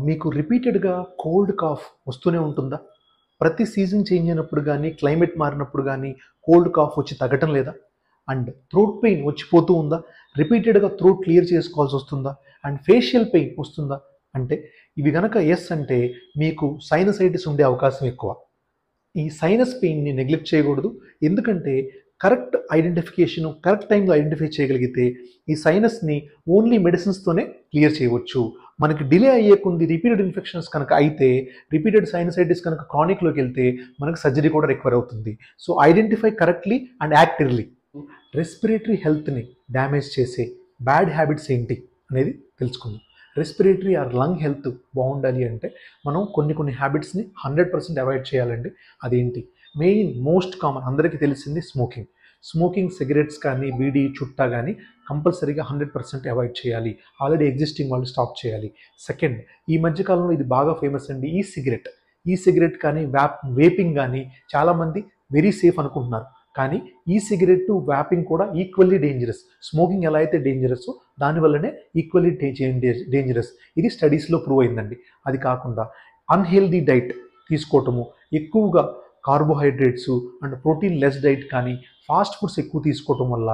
మీకు రిపీటెడ్‌గా cold cough వస్తూనే ఉంటుందా? ప్రతి సీజన్ చేంజ్ అయినప్పుడు గానీ, క్లైమేట్ మారినప్పుడు గానీ, కోల్డ్ కాఫ్ వచ్చి తగ్గటం లేదా? అండ్ థ్రోట్ పెయిన్ వచ్చిపోతూ ఉందా? రిపీటెడ్‌గా థ్రోట్ క్లియర్ చేసుకోవాల్సొస్తుందా? అండ్ ఫేషియల్ పెయిన్ వస్తుందా? అంటే ఇవి గనక యెస్ అంటే మీకు సైనసైటిస్ ఉండే అవకాశం ఎక్కువ. ఈ సైనస్ పెయిన్‌ని నెగ్లెక్ట్ చేయకూడదు. ఎందుకంటే కరెక్ట్ ఐడెంటిఫికేషను, కరెక్ట్ టైమ్‌లో ఐడెంటిఫై చేయగలిగితే ఈ సైనస్‌ని ఓన్లీ మెడిసిన్స్‌తోనే క్లియర్ చేయవచ్చు. మనకి డిలే అయ్యే కొద్ది రిపీటెడ్ ఇన్ఫెక్షన్స్ కనుక అయితే, రిపీటెడ్ సైనసైటిస్ కనుక క్రానిక్‌లోకెళ్తే మనకు సర్జరీ కూడా రిక్వైర్ అవుతుంది. So identify correctly and act early. Respiratory హెల్త్‌ని డ్యామేజ్ చేసే బ్యాడ్ హ్యాబిట్స్ ఏంటి అనేది తెలుసుకుందాం. రెస్పిరేటరీ ఆర్ లంగ్ హెల్త్ బాగుండాలి అంటే మనం కొన్ని హ్యాబిట్స్ని 100% అవాయిడ్ చేయాలండి. అదేంటి? మెయిన్ మోస్ట్ కామన్ అందరికీ తెలిసింది స్మోకింగ్. స్మోకింగ్ సిగరెట్స్ కానీ, బీడీ, చుట్టా కానీ కంపల్సరీగా 100% అవాయిడ్ చేయాలి. ఆల్రెడీ ఎగ్జిస్టింగ్ వాళ్ళు స్టాప్ చేయాలి. సెకండ్, ఈ మధ్య కాలంలో ఇది బాగా ఫేమస్ అండి, ఈ సిగరెట్. ఈ సిగరెట్ కానీ, వేపింగ్ కానీ చాలామంది వెరీ సేఫ్ అనుకుంటున్నారు. కానీ ఈ సిగరెట్, వ్యాపింగ్ కూడా ఈక్వల్లీ డేంజరస్. స్మోకింగ్ ఎలా అయితే డేంజరస్ దానివల్లనే ఈక్వల్లీ డేంజరస్. ఇది స్టడీస్లో ప్రూవ్ అయిందండి. అది కాకుండా అన్హెల్దీ డైట్ తీసుకోవటము, ఎక్కువగా carbohydrates and protein less diet కానీ, ఫాస్ట్ ఫుడ్స్ ఎక్కువ తీసుకోవటం వల్ల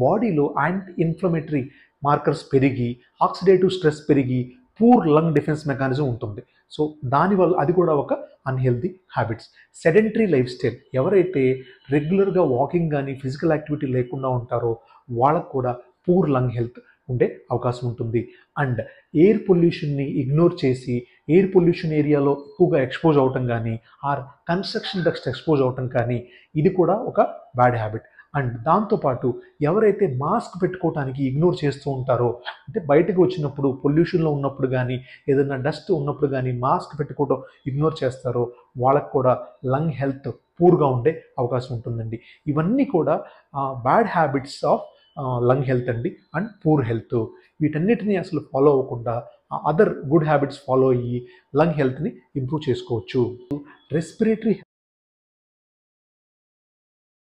బాడీలో యాంటీ ఇన్ఫ్లమేటరీ మార్కర్స్ పెరిగి, ఆక్సిడేటివ్ స్ట్రెస్ పెరిగి, పూర్ లంగ్ డిఫెన్స్ మెకానిజం ఉంటుంది. సో దానివల్ల అది కూడా ఒక unhealthy habits. Sedentary life style ఎవరైతే రెగ్యులర్గా వాకింగ్ కానీ, ఫిజికల్ యాక్టివిటీ లేకుండా ఉంటారో వాళ్ళకు కూడా పూర్ లంగ్ హెల్త్ ఉండే అవకాశం ఉంటుంది. అండ్ ఎయిర్ పొల్యూషన్ని ఇగ్నోర్ చేసి ఎయిర్ పొల్యూషన్ ఏరియాలో ఎక్కువగా ఎక్స్పోజ్ అవటం కానీ, ఆర్ కన్స్ట్రక్షన్ డస్ట్ ఎక్స్పోజ్ అవటం కానీ, ఇది కూడా ఒక బ్యాడ్ హ్యాబిట్. అండ్ దాంతోపాటు ఎవరైతే మాస్క్ పెట్టుకోవటానికి ఇగ్నోర్ చేస్తూ ఉంటారో, అంటే బయటకు వచ్చినప్పుడు పొల్యూషన్లో ఉన్నప్పుడు కానీ, ఏదైనా డస్ట్ ఉన్నప్పుడు కానీ మాస్క్ పెట్టుకోవడం ఇగ్నోర్ చేస్తారో వాళ్ళకు కూడా లంగ్ హెల్త్ పూర్గా ఉండే అవకాశం ఉంటుందండి. ఇవన్నీ కూడా bad habits of lung health అండి అండ్ పూర్ హెల్త్. వీటన్నిటిని అసలు ఫాలో అవ్వకుండా అదర్ గుడ్ హ్యాబిట్స్ ఫాలో అయ్యి లంగ్ హెల్త్ని ఇంప్రూవ్ చేసుకోవచ్చు. రెస్పిరేటరీ